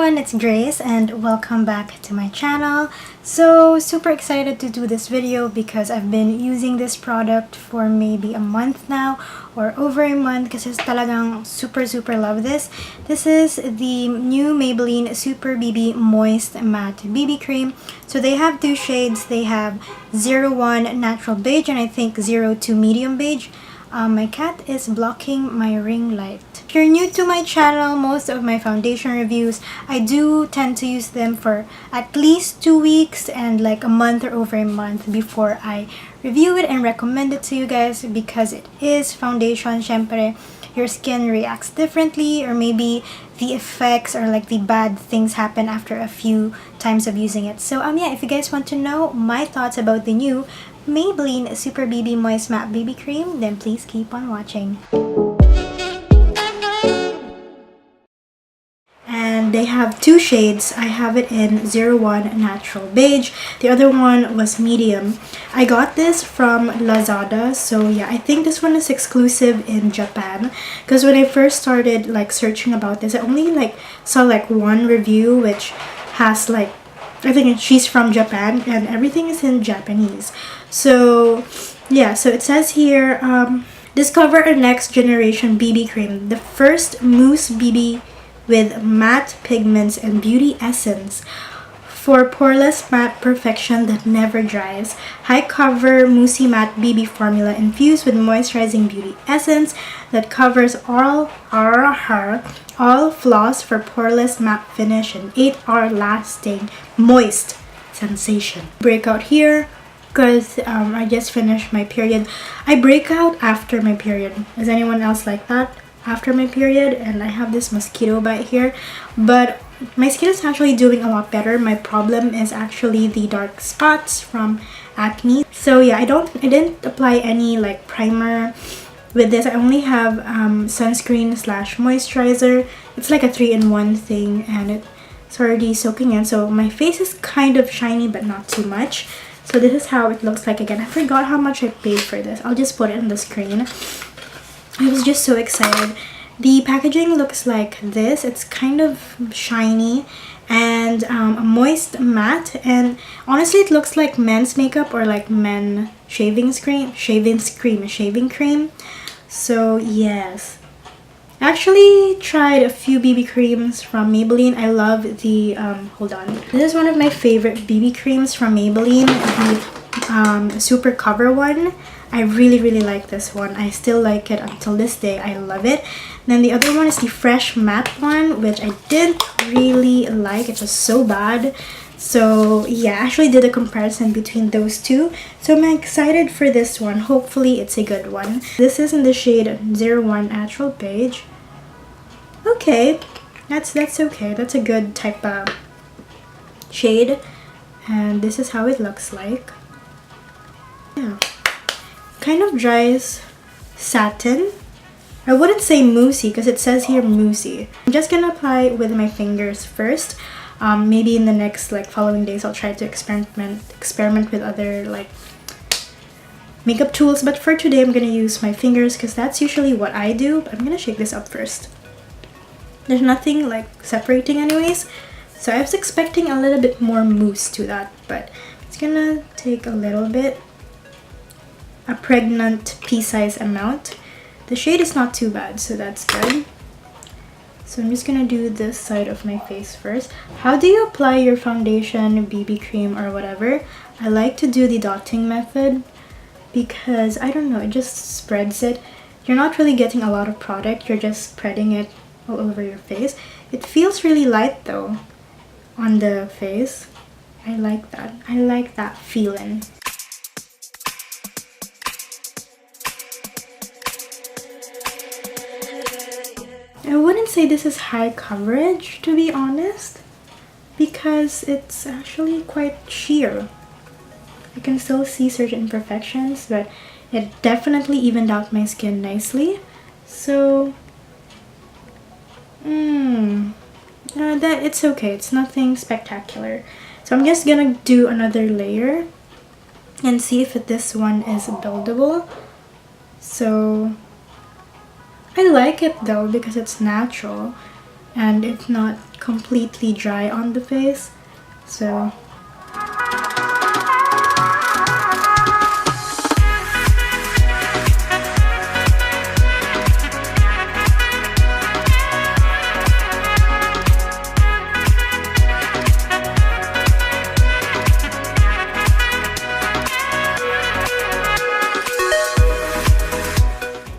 everyone, it's Grace and welcome back to my channel. So super excited to do this video because I've been using this product for maybe a month now or over a month kasi talagang super love this. This is the new Maybelline Super BB Moist Matte BB Cream. So they have two shades. They have 01 Natural Beige and I think 02 Medium Beige. My cat is blocking my ring light. If you're new to my channel, most of my foundation reviews, I do tend to use them for at least 2 weeks and like a month or over a month before I review it and recommend it to you guys because it is foundation. Syempre, your skin reacts differently or maybe the effects or like the bad things happen after a few times of using it. So yeah, if you guys want to know my thoughts about the new Maybelline Super BB Moist Matte BB Cream, then please keep on watching. And they have two shades. I have it in 01 Natural Beige. The other one was medium. I got this from Lazada. So yeah, I think this one is exclusive in Japan. Because when I first started like searching about this, I only like saw like one review which has like, I think she's from Japan and everything is in Japanese. So yeah, so it says here, discover a next generation BB cream. The first mousse BB with matte pigments and beauty essence for poreless matte perfection that never dries. High cover moussey matte BB formula infused with moisturizing beauty essence that covers all flaws for poreless matte finish and 8-hour lasting moist sensation. Breakout here because I just finished my period. I break out after my period. Is anyone else like that? After my period, and I have this mosquito bite here, but my skin is actually doing a lot better. My problem is actually the dark spots from acne. So yeah, I didn't apply any like primer with this. I only have sunscreen slash moisturizer. It's like a 3-in-1 thing and it's already soaking in, so my face is kind of shiny but not too much. So this is how it looks like. Again, I forgot how much I paid for this. I'll just put it on the screen. I was just so excited. The packaging looks like this. It's kind of shiny and a moist matte, and honestly it looks like men's makeup or like men shaving cream. So yes, I actually tried a few BB creams from Maybelline. I love the hold on, this is one of my favorite BB creams from Maybelline, the Super Cover one. I really like this one. I still like it until this day. I love it. Then the other one is the Fresh Matte one, which I didn't really like. It was so bad. So yeah, I actually did a comparison between those two. So I'm excited for this one. Hopefully it's a good one. This is in the shade 01 Natural Beige. Okay, that's okay. That's a good type of shade. And this is how it looks like. Yeah. Kind of dries satin. I wouldn't say moussey because it says here moussey. I'm just gonna apply with my fingers first. Maybe in the next like following days I'll try to experiment with other like makeup tools, but for today I'm gonna use my fingers because that's usually what I do. But I'm gonna shake this up first. There's nothing like separating anyways, so I was expecting a little bit more mousse to that, but it's gonna take a little bit. A pregnant pea-size amount. The shade is not too bad, so that's good. So I'm just gonna do this side of my face first. How do you apply your foundation, BB cream, or whatever? I like to do the dotting method because I don't know, it just spreads it. You're not really getting a lot of product, you're just spreading it all over your face. It feels really light though on the face. I like that. I like that feeling. I wouldn't say this is high coverage, to be honest, because it's actually quite sheer. I can still see certain imperfections, but it definitely evened out my skin nicely. So, that it's okay. It's nothing spectacular. So I'm just gonna do another layer and see if this one is buildable. So I like it though because it's natural and it's not completely dry on the face. So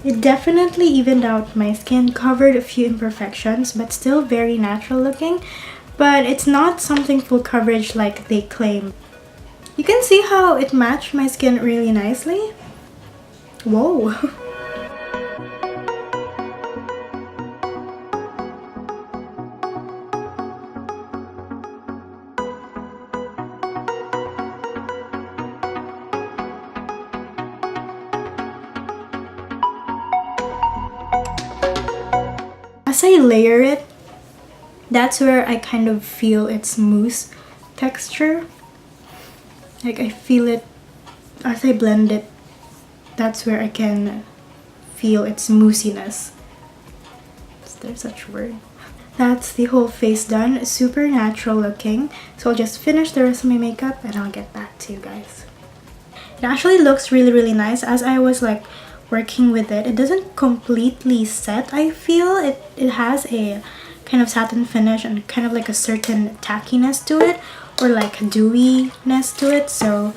it definitely evened out my skin, covered a few imperfections, but still very natural looking. But it's not something full coverage like they claim. You can see how it matched my skin really nicely. Whoa! As I layer it, that's where I kind of feel its mousse texture. Like I feel it as I blend it. That's where I can feel its moussiness. Is there such a word? That's the whole face done. Super natural looking. So I'll just finish the rest of my makeup and I'll get back to you guys. It actually looks really nice. As I was like working with it, it doesn't completely set. I feel it has a kind of satin finish and kind of like a certain tackiness to it, or like dewiness to it. So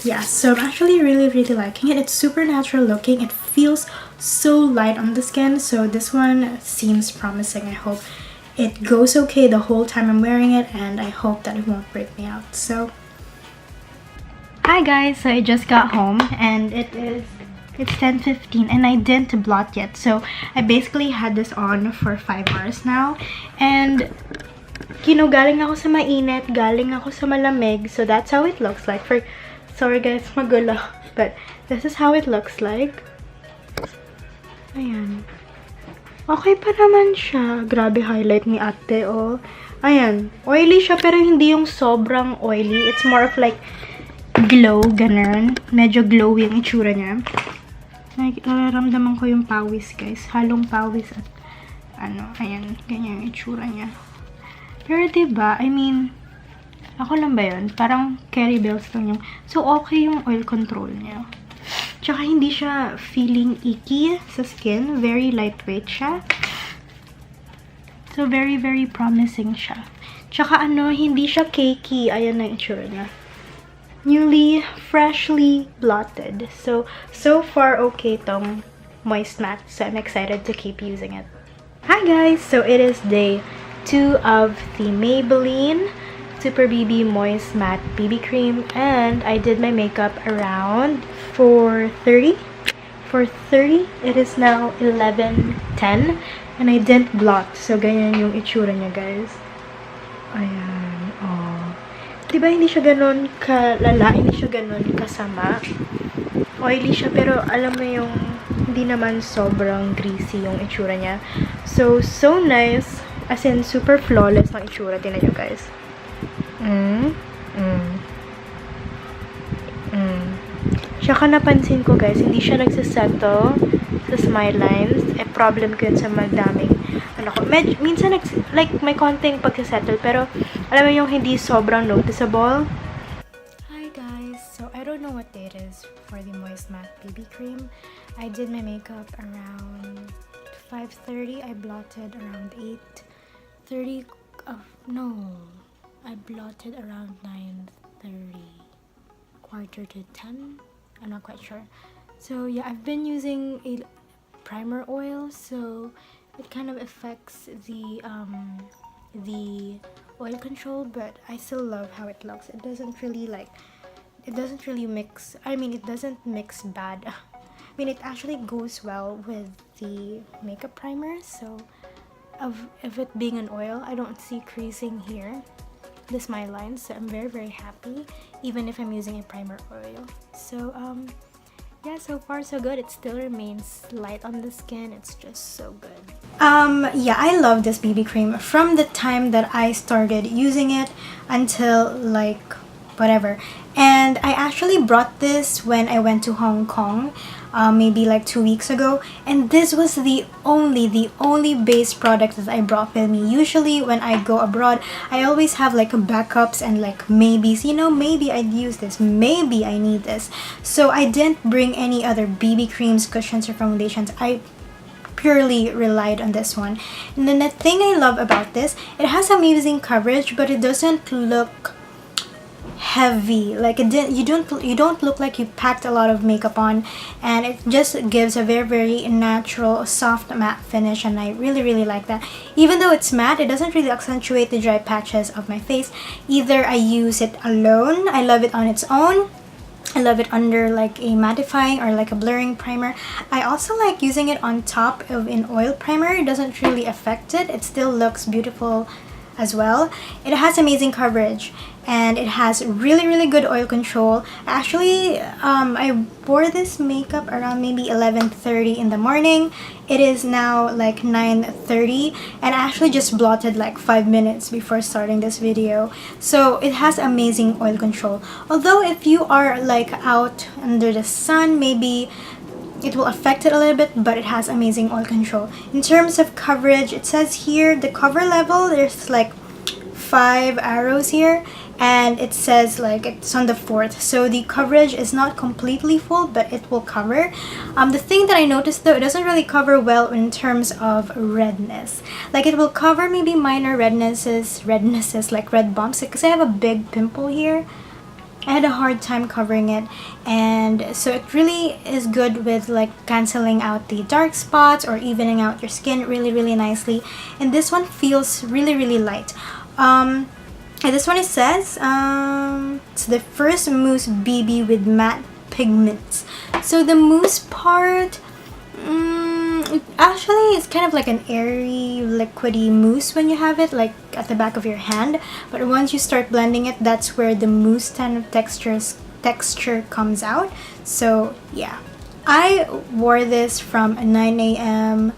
yeah, so I'm actually really liking it. It's super natural looking. It feels so light on the skin, so this one seems promising. I hope it goes okay the whole time I'm wearing it, and I hope that it won't break me out. So hi guys, so I just got home and it's 10:15 and I didn't blot yet. So I basically had this on for 5 hours now. And you know, galing ako sa mainit, galing ako sa malamig. So that's how it looks like. Sorry guys, magulo. But this is how it looks like. Ayan. Okay pa naman siya. Grabe highlight ni ate, oh. Ayan. Oily siya pero hindi yung sobrang oily. It's more of like glow, ganun. Medyo glowy yung itsura niya. Nararamdaman ko yung pawis, guys. Halong pawis at ano, ayan, ganyan yung itsura niya. Pero diba, I mean, ako lang ba yun? Parang Carrie Bells lang yung. So, okay yung oil control niya. Tsaka hindi siya feeling icky sa skin. Very lightweight siya. So, very promising siya. Tsaka ano, hindi siya cakey. Ayan na yung itsura niya. Newly, freshly blotted. So far okay tong Moist Matte. So I'm excited to keep using it. Hi guys! So it is day 2 of the Maybelline Super BB Moist Matte BB Cream. And I did my makeup around 4:30. 4:30. It is now 11:10. And I didn't blot. So ganyan yung itsura niya, guys. Ayan. Oh. Diba hindi siya ganun kalala, hindi siya ganun kasama. Oily siya pero alam mo yung hindi naman sobrang greasy yung itsura niya. So nice. As in, super flawless ng itsura. Tingnan nyo guys. Tsaka napansin ko guys, hindi siya nagsisettle sa smile lines. Problem ko yun sa magdaming ano ko. Minsan like may konting pagsisettle pero alam mo yung hindi sobrang noticeable. Hi guys! So I don't know what day it is for the Moist Matte BB Cream. I did my makeup around 5:30. I blotted around 8:30. No. I blotted around 9:30. Quarter to 10? I'm not quite sure. So yeah, I've been using a primer oil, so it kind of affects the oil control, but I still love how it looks. It doesn't really mix. I mean, it doesn't mix bad. I mean, it actually goes well with the makeup primer. So of it being an oil, I don't see creasing here, the smile lines. So I'm very happy, even if I'm using a primer oil. So yeah, so far so good. It still remains light on the skin. It's just so good. Yeah, I love this BB cream from the time that I started using it until like whatever. And I actually brought this when I went to Hong Kong maybe like 2 weeks ago, and this was the only base product that I brought with me. Usually when I go abroad, I always have like backups and like maybes, you know, maybe I'd use this, maybe I need this. So I didn't bring any other BB creams, cushions, or foundations. I purely relied on this one. And then the thing I love about this, it has amazing coverage, but it doesn't look heavy. Like you don't look like you packed a lot of makeup on, and it just gives a very natural soft matte finish, and I really like that. Even though it's matte, it doesn't really accentuate the dry patches of my face. Either I use it alone, I love it on its own, I love it under like a mattifying or like a blurring primer. I also like using it on top of an oil primer. It doesn't really affect it. It still looks beautiful as well. It has amazing coverage, and it has really good oil control. Actually, I wore this makeup around maybe 11:30 in the morning. It is now like 9:30, and I actually just blotted like 5 minutes before starting this video. So it has amazing oil control. Although if you are like out under the sun, maybe it will affect it a little bit, but it has amazing oil control. In terms of coverage, it says here the cover level, there's like 5 arrows here, and it says like it's on the 4th, so the coverage is not completely full, but it will cover. The thing that I noticed though, it doesn't really cover well in terms of redness. Like it will cover maybe minor rednesses like red bumps, because I have a big pimple here. I had a hard time covering it, and so it really is good with like canceling out the dark spots or evening out your skin really nicely. And this one feels really light. And this one, it says it's the first mousse BB with matte pigments. So the mousse part, actually it's kind of like an airy liquidy mousse when you have it like at the back of your hand, but once you start blending it, that's where the mousse kind of texture comes out. So yeah, I wore this from 9 a.m.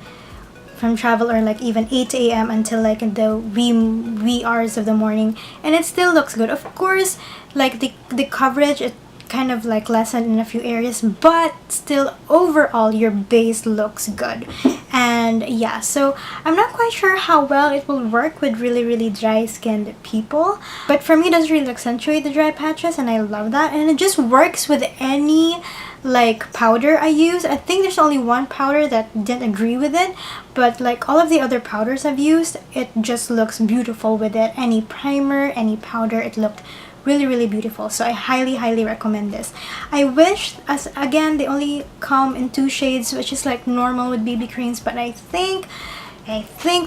from travel, or like even 8 a.m. until like the wee hours of the morning, and it still looks good. Of course, like the coverage, it kind of like lessened in a few areas, but still overall your base looks good. And yeah, so I'm not quite sure how well it will work with really dry skinned people, but for me it doesn't really accentuate the dry patches, and I love that. And it just works with any like powder I use. I think there's only one powder that didn't agree with it, but like all of the other powders I've used, it just looks beautiful with it. Any primer, any powder, it looked really beautiful. So I highly recommend this. I wish, as again, they only come in 2 shades, which is like normal with BB creams, but I think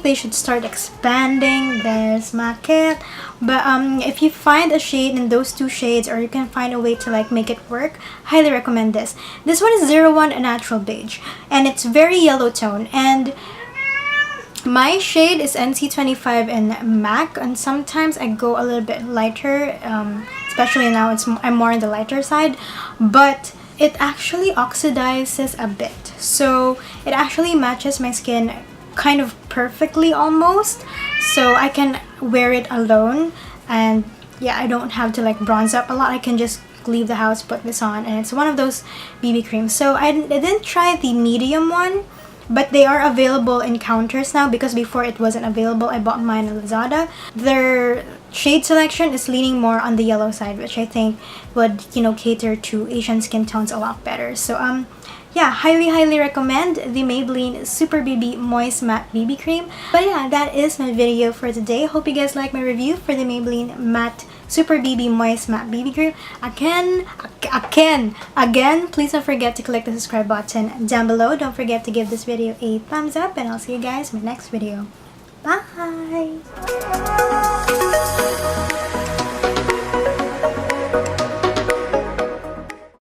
they should start expanding. There's Makeover. But if you find a shade in those 2 shades, or you can find a way to like make it work, highly recommend this. This one is 01 Natural Beige, and it's very yellow tone, and my shade is NC25 in MAC, and sometimes I go a little bit lighter, especially now I'm more on the lighter side, but it actually oxidizes a bit, so it actually matches my skin kind of perfectly almost, so I can wear it alone, and yeah, I don't have to like bronze up a lot. I can just leave the house, put this on, and it's one of those BB creams. So I didn't try the medium one, but they are available in counters now, because before it wasn't available. I bought mine on Lazada. Their shade selection is leaning more on the yellow side, which I think would, you know, cater to Asian skin tones a lot better. So yeah, highly recommend the Maybelline Super BB Moist Matte BB Cream. But yeah, that is my video for today. Hope you guys like my review for the Maybelline Matte Super BB Moist Matte BB Cream. Again, please don't forget to click the subscribe button down below. Don't forget to give this video a thumbs up, and I'll see you guys in my next video. Bye!